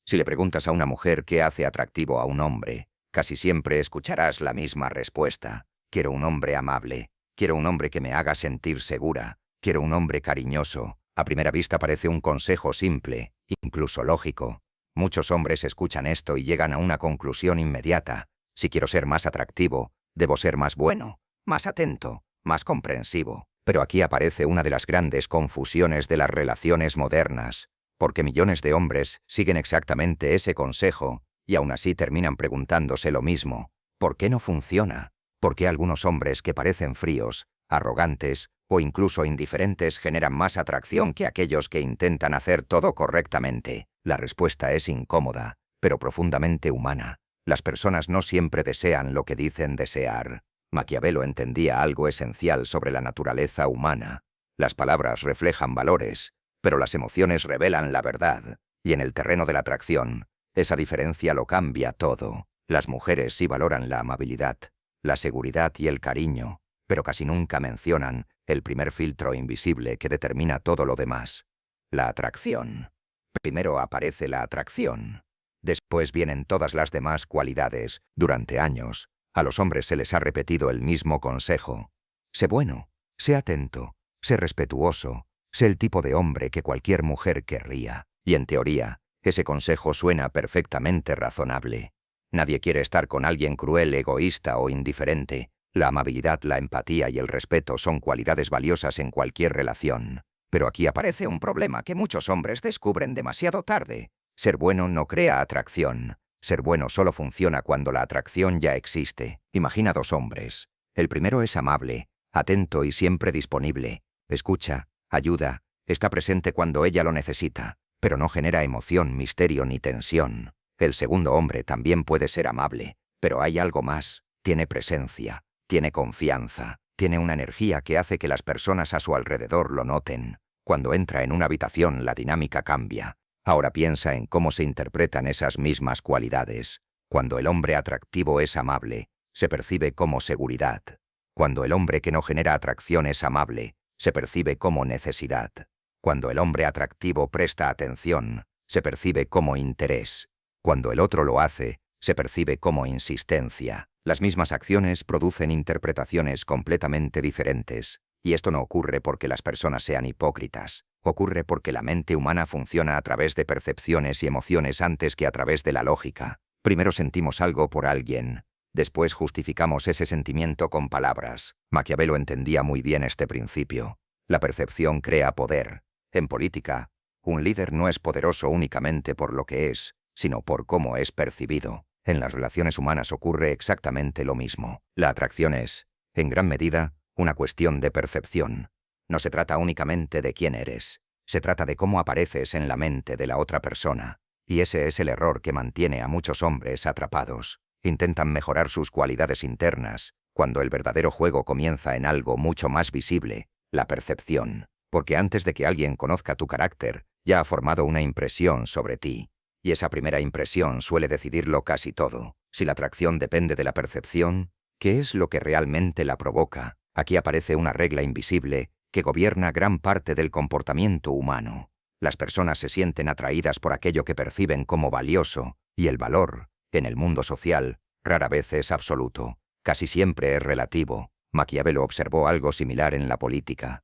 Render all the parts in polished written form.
Si le preguntas a una mujer qué hace atractivo a un hombre, casi siempre escucharás la misma respuesta. Quiero un hombre amable, quiero un hombre que me haga sentir segura, quiero un hombre cariñoso. A primera vista parece un consejo simple, incluso lógico. Muchos hombres escuchan esto y llegan a una conclusión inmediata. Si quiero ser más atractivo, debo ser más bueno, más atento, más comprensivo. Pero aquí aparece una de las grandes confusiones de las relaciones modernas, porque millones de hombres siguen exactamente ese consejo, y aún así terminan preguntándose lo mismo. ¿Por qué no funciona? ¿Por qué algunos hombres que parecen fríos, arrogantes o incluso indiferentes generan más atracción que aquellos que intentan hacer todo correctamente? La respuesta es incómoda, pero profundamente humana. Las personas no siempre desean lo que dicen desear. Maquiavelo entendía algo esencial sobre la naturaleza humana. Las palabras reflejan valores, pero las emociones revelan la verdad. Y en el terreno de la atracción, esa diferencia lo cambia todo. Las mujeres sí valoran la amabilidad, la seguridad y el cariño, pero casi nunca mencionan el primer filtro invisible que determina todo lo demás: la atracción. Primero aparece la atracción. Después vienen todas las demás cualidades. Durante años, a los hombres se les ha repetido el mismo consejo: sé bueno, sé atento, sé respetuoso, sé el tipo de hombre que cualquier mujer querría. Y en teoría, ese consejo suena perfectamente razonable. Nadie quiere estar con alguien cruel, egoísta o indiferente. La amabilidad, la empatía y el respeto son cualidades valiosas en cualquier relación. Pero aquí aparece un problema que muchos hombres descubren demasiado tarde. Ser bueno no crea atracción. Ser bueno solo funciona cuando la atracción ya existe. Imagina dos hombres. El primero es amable, atento y siempre disponible. Escucha, ayuda, está presente cuando ella lo necesita, pero no genera emoción, misterio ni tensión. El segundo hombre también puede ser amable, pero hay algo más: tiene presencia, tiene confianza, tiene una energía que hace que las personas a su alrededor lo noten. Cuando entra en una habitación, la dinámica cambia. Ahora piensa en cómo se interpretan esas mismas cualidades. Cuando el hombre atractivo es amable, se percibe como seguridad. Cuando el hombre que no genera atracción es amable, se percibe como necesidad. Cuando el hombre atractivo presta atención, se percibe como interés. Cuando el otro lo hace, se percibe como insistencia. Las mismas acciones producen interpretaciones completamente diferentes, y esto no ocurre porque las personas sean hipócritas. Ocurre porque la mente humana funciona a través de percepciones y emociones antes que a través de la lógica. Primero sentimos algo por alguien, después justificamos ese sentimiento con palabras. Maquiavelo entendía muy bien este principio. La percepción crea poder. En política, un líder no es poderoso únicamente por lo que es, sino por cómo es percibido. En las relaciones humanas ocurre exactamente lo mismo. La atracción es, en gran medida, una cuestión de percepción. No se trata únicamente de quién eres, se trata de cómo apareces en la mente de la otra persona. Y ese es el error que mantiene a muchos hombres atrapados. Intentan mejorar sus cualidades internas, cuando el verdadero juego comienza en algo mucho más visible: la percepción. Porque antes de que alguien conozca tu carácter, ya ha formado una impresión sobre ti. Y esa primera impresión suele decidirlo casi todo. Si la atracción depende de la percepción, ¿qué es lo que realmente la provoca? Aquí aparece una regla invisible que gobierna gran parte del comportamiento humano. Las personas se sienten atraídas por aquello que perciben como valioso, y el valor, en el mundo social, rara vez es absoluto. Casi siempre es relativo. Maquiavelo observó algo similar en la política.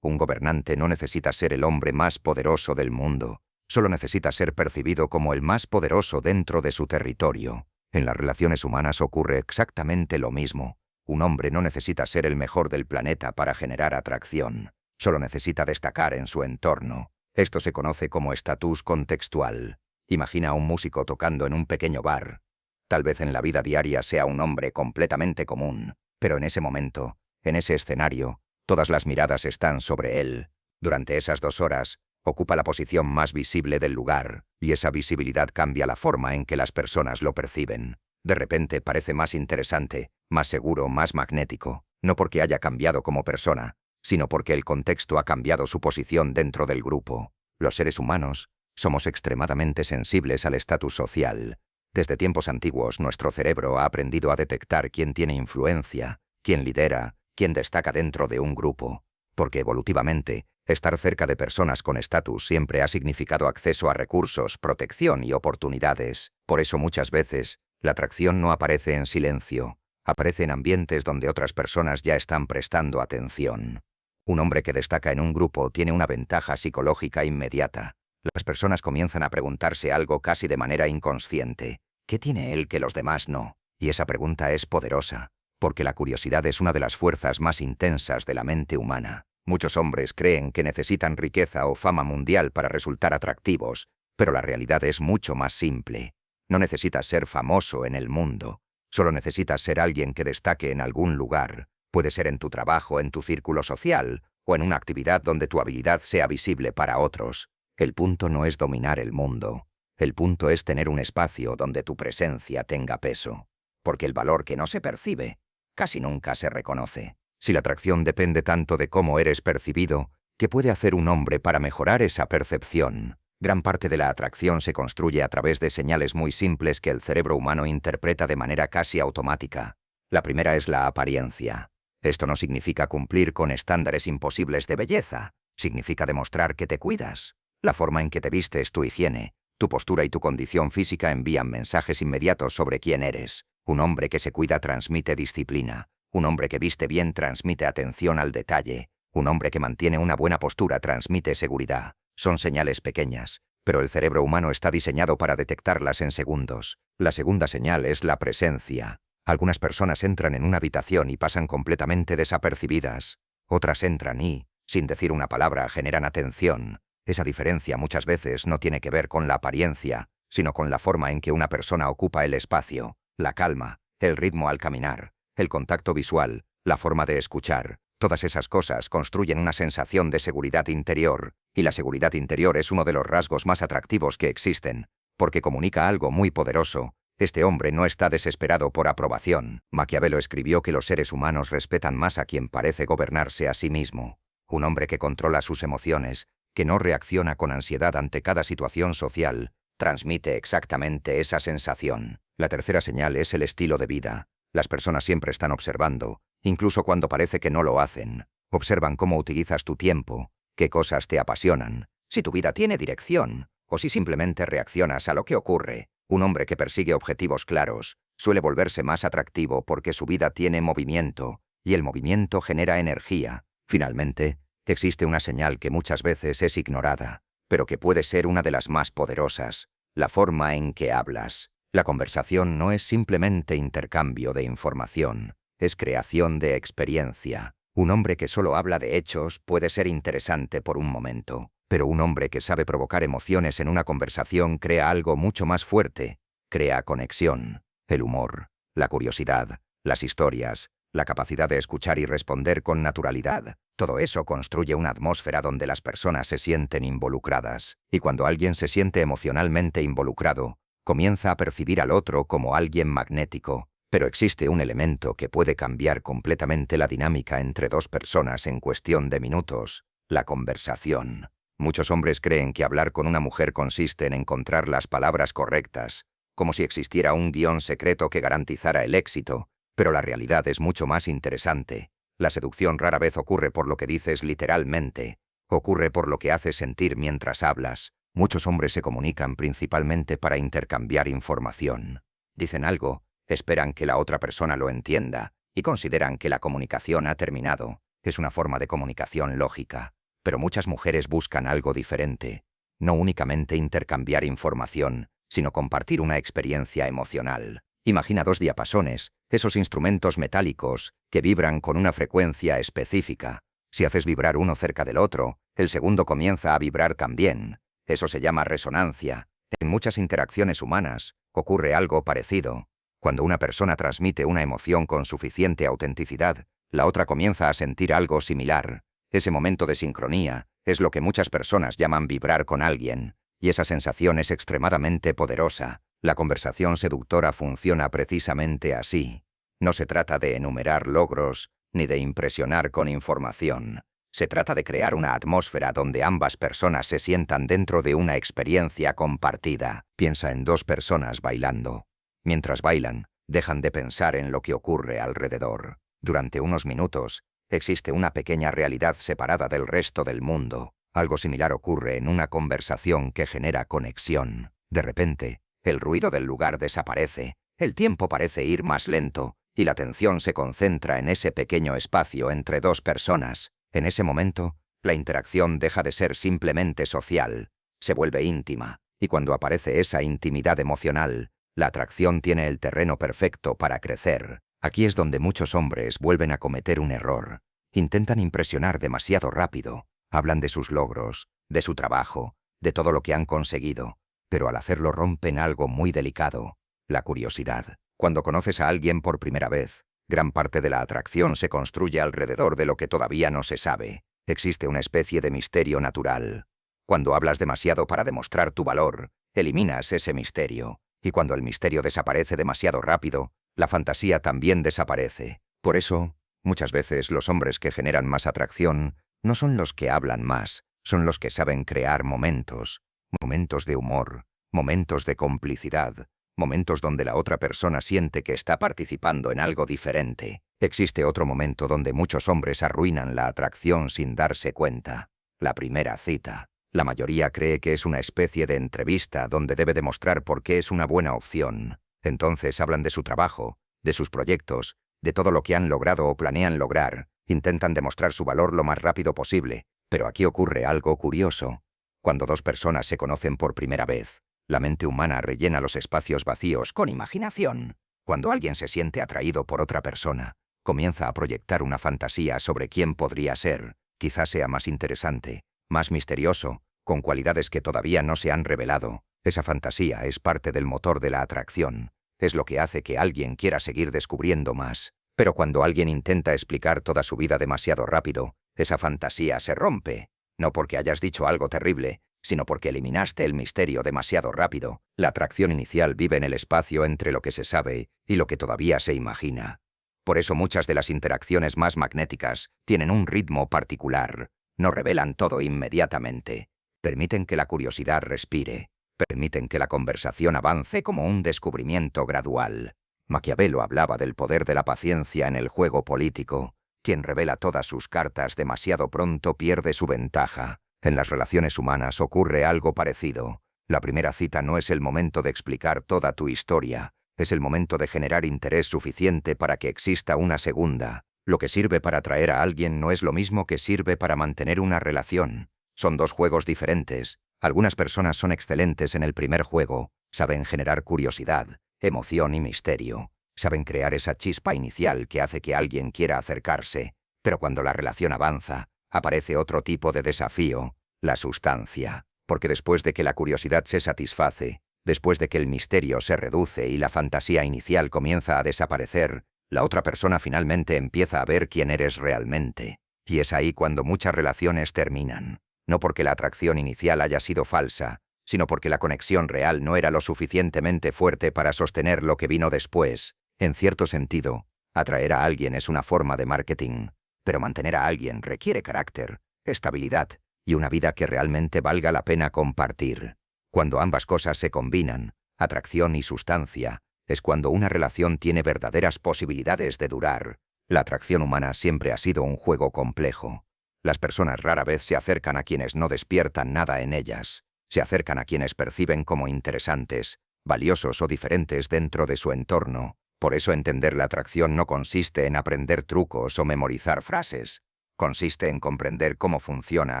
Un gobernante no necesita ser el hombre más poderoso del mundo, solo necesita ser percibido como el más poderoso dentro de su territorio. En las relaciones humanas ocurre exactamente lo mismo. Un hombre no necesita ser el mejor del planeta para generar atracción, solo necesita destacar en su entorno. Esto se conoce como estatus contextual. Imagina a un músico tocando en un pequeño bar. Tal vez en la vida diaria sea un hombre completamente común, pero en ese momento, en ese escenario, todas las miradas están sobre él. Durante esas 2 horas, ocupa la posición más visible del lugar, y esa visibilidad cambia la forma en que las personas lo perciben. De repente parece más interesante, más seguro, más magnético, no porque haya cambiado como persona, sino porque el contexto ha cambiado su posición dentro del grupo. Los seres humanos somos extremadamente sensibles al estatus social. Desde tiempos antiguos, nuestro cerebro ha aprendido a detectar quién tiene influencia, quién lidera, quién destaca dentro de un grupo, porque evolutivamente, Estar cerca de personas con estatus siempre ha significado acceso a recursos, protección y oportunidades. Por eso muchas veces, la atracción no aparece en silencio, aparece en ambientes donde otras personas ya están prestando atención. Un hombre que destaca en un grupo tiene una ventaja psicológica inmediata. Las personas comienzan a preguntarse algo casi de manera inconsciente. ¿Qué tiene él que los demás no? Y esa pregunta es poderosa, porque la curiosidad es una de las fuerzas más intensas de la mente humana. Muchos hombres creen que necesitan riqueza o fama mundial para resultar atractivos, pero la realidad es mucho más simple. No necesitas ser famoso en el mundo, solo necesitas ser alguien que destaque en algún lugar. Puede ser en tu trabajo, en tu círculo social, o en una actividad donde tu habilidad sea visible para otros. El punto no es dominar el mundo. El punto es tener un espacio donde tu presencia tenga peso. Porque el valor que no se percibe, casi nunca se reconoce. Si la atracción depende tanto de cómo eres percibido, ¿qué puede hacer un hombre para mejorar esa percepción? Gran parte de la atracción se construye a través de señales muy simples que el cerebro humano interpreta de manera casi automática. La primera es la apariencia. Esto no significa cumplir con estándares imposibles de belleza. Significa demostrar que te cuidas. La forma en que te vistes, tu higiene, tu postura y tu condición física envían mensajes inmediatos sobre quién eres. Un hombre que se cuida transmite disciplina. Un hombre que viste bien transmite atención al detalle. Un hombre que mantiene una buena postura transmite seguridad. Son señales pequeñas, pero el cerebro humano está diseñado para detectarlas en segundos. La segunda señal es la presencia. Algunas personas entran en una habitación y pasan completamente desapercibidas. Otras entran y, sin decir una palabra, generan atención. Esa diferencia muchas veces no tiene que ver con la apariencia, sino con la forma en que una persona ocupa el espacio, la calma, el ritmo al caminar, el contacto visual, la forma de escuchar. Todas esas cosas construyen una sensación de seguridad interior, y la seguridad interior es uno de los rasgos más atractivos que existen, porque comunica algo muy poderoso. Este hombre no está desesperado por aprobación. Maquiavelo escribió que los seres humanos respetan más a quien parece gobernarse a sí mismo. Un hombre que controla sus emociones, que no reacciona con ansiedad ante cada situación social, transmite exactamente esa sensación. La tercera señal es el estilo de vida. Las personas siempre están observando, incluso cuando parece que no lo hacen. Observan cómo utilizas tu tiempo, qué cosas te apasionan, si tu vida tiene dirección, o si simplemente reaccionas a lo que ocurre. Un hombre que persigue objetivos claros suele volverse más atractivo porque su vida tiene movimiento, y el movimiento genera energía. Finalmente, existe una señal que muchas veces es ignorada, pero que puede ser una de las más poderosas: la forma en que hablas. La conversación no es simplemente intercambio de información, es creación de experiencia. Un hombre que solo habla de hechos puede ser interesante por un momento, pero un hombre que sabe provocar emociones en una conversación crea algo mucho más fuerte, crea conexión, el humor, la curiosidad, las historias, la capacidad de escuchar y responder con naturalidad. Todo eso construye una atmósfera donde las personas se sienten involucradas, y cuando alguien se siente emocionalmente involucrado, comienza a percibir al otro como alguien magnético. Pero existe un elemento que puede cambiar completamente la dinámica entre dos personas en cuestión de minutos: la conversación. Muchos hombres creen que hablar con una mujer consiste en encontrar las palabras correctas, como si existiera un guión secreto que garantizara el éxito, pero la realidad es mucho más interesante. La seducción rara vez ocurre por lo que dices literalmente, ocurre por lo que haces sentir mientras hablas. Muchos hombres se comunican principalmente para intercambiar información. Dicen algo, esperan que la otra persona lo entienda, y consideran que la comunicación ha terminado. Es una forma de comunicación lógica. Pero muchas mujeres buscan algo diferente. No únicamente intercambiar información, sino compartir una experiencia emocional. Imagina dos diapasones, esos instrumentos metálicos, que vibran con una frecuencia específica. Si haces vibrar uno cerca del otro, el segundo comienza a vibrar también. Eso se llama resonancia. En muchas interacciones humanas, ocurre algo parecido. Cuando una persona transmite una emoción con suficiente autenticidad, la otra comienza a sentir algo similar. Ese momento de sincronía es lo que muchas personas llaman vibrar con alguien, y esa sensación es extremadamente poderosa. La conversación seductora funciona precisamente así. No se trata de enumerar logros, ni de impresionar con información. Se trata de crear una atmósfera donde ambas personas se sientan dentro de una experiencia compartida. Piensa en dos personas bailando. Mientras bailan, dejan de pensar en lo que ocurre alrededor. Durante unos minutos, Existe una pequeña realidad separada del resto del mundo. Algo similar ocurre en una conversación que genera conexión. De repente, el ruido del lugar desaparece, el tiempo parece ir más lento, y la atención se concentra en ese pequeño espacio entre dos personas. En ese momento, la interacción deja de ser simplemente social, se vuelve íntima, y cuando aparece esa intimidad emocional, la atracción tiene el terreno perfecto para crecer. Aquí es donde muchos hombres vuelven a cometer un error. Intentan impresionar demasiado rápido, hablan de sus logros, de su trabajo, de todo lo que han conseguido, pero al hacerlo rompen algo muy delicado, la curiosidad. Cuando conoces a alguien por primera vez, gran parte de la atracción se construye alrededor de lo que todavía no se sabe. Existe una especie de misterio natural. Cuando hablas demasiado para demostrar tu valor, eliminas ese misterio, y cuando el misterio desaparece demasiado rápido, la fantasía también desaparece. Por eso, muchas veces los hombres que generan más atracción no son los que hablan más, son los que saben crear momentos, momentos de humor, momentos de complicidad, momentos donde la otra persona siente que está participando en algo diferente. Existe otro momento donde muchos hombres arruinan la atracción sin darse cuenta: la primera cita. La mayoría cree que es una especie de entrevista donde debe demostrar por qué es una buena opción. Entonces hablan de su trabajo, de sus proyectos, de todo lo que han logrado o planean lograr. Intentan demostrar su valor lo más rápido posible. Pero aquí ocurre algo curioso. Cuando dos personas se conocen por primera vez, la mente humana rellena los espacios vacíos con imaginación. Cuando alguien se siente atraído por otra persona, comienza a proyectar una fantasía sobre quién podría ser. Quizás sea más interesante, más misterioso, con cualidades que todavía no se han revelado. Esa fantasía es parte del motor de la atracción. Es lo que hace que alguien quiera seguir descubriendo más. Pero cuando alguien intenta explicar toda su vida demasiado rápido, esa fantasía se rompe. No porque hayas dicho algo terrible, sino porque eliminaste el misterio demasiado rápido. La atracción inicial vive en el espacio entre lo que se sabe y lo que todavía se imagina. Por eso muchas de las interacciones más magnéticas tienen un ritmo particular. No revelan todo inmediatamente. Permiten que la curiosidad respire. Permiten que la conversación avance como un descubrimiento gradual. Maquiavelo hablaba del poder de la paciencia en el juego político. Quien revela todas sus cartas demasiado pronto pierde su ventaja. En las relaciones humanas ocurre algo parecido. La primera cita no es el momento de explicar toda tu historia. Es el momento de generar interés suficiente para que exista una segunda. Lo que sirve para atraer a alguien no es lo mismo que sirve para mantener una relación. Son dos juegos diferentes. Algunas personas son excelentes en el primer juego. Saben generar curiosidad, emoción y misterio. Saben crear esa chispa inicial que hace que alguien quiera acercarse. Pero cuando la relación avanza, aparece otro tipo de desafío: la sustancia. Porque después de que la curiosidad se satisface, después de que el misterio se reduce y la fantasía inicial comienza a desaparecer, la otra persona finalmente empieza a ver quién eres realmente. Y es ahí cuando muchas relaciones terminan. No porque la atracción inicial haya sido falsa, sino porque la conexión real no era lo suficientemente fuerte para sostener lo que vino después. En cierto sentido, atraer a alguien es una forma de marketing, pero mantener a alguien requiere carácter, estabilidad y una vida que realmente valga la pena compartir. Cuando ambas cosas se combinan, atracción y sustancia, es cuando una relación tiene verdaderas posibilidades de durar. La atracción humana siempre ha sido un juego complejo. Las personas rara vez se acercan a quienes no despiertan nada en ellas. Se acercan a quienes perciben como interesantes, valiosos o diferentes dentro de su entorno. Por eso entender la atracción no consiste en aprender trucos o memorizar frases. Consiste en comprender cómo funciona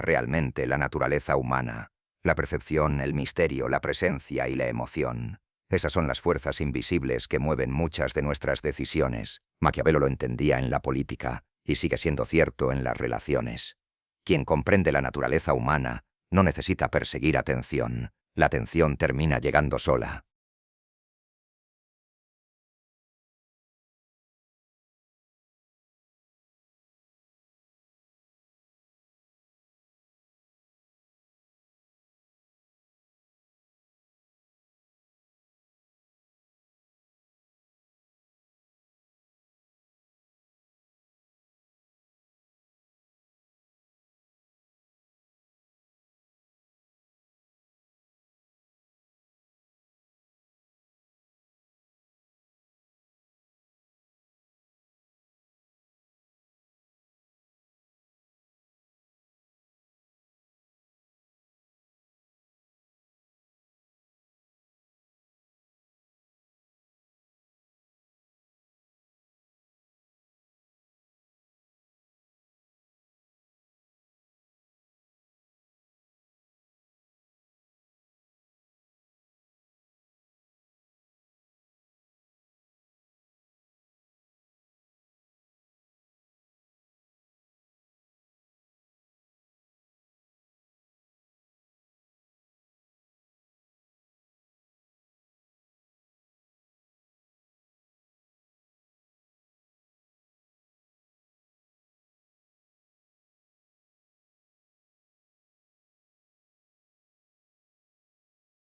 realmente la naturaleza humana. La percepción, el misterio, la presencia y la emoción. Esas son las fuerzas invisibles que mueven muchas de nuestras decisiones. Maquiavelo lo entendía en la política y sigue siendo cierto en las relaciones. Quien comprende la naturaleza humana no necesita perseguir atención. La atención termina llegando sola.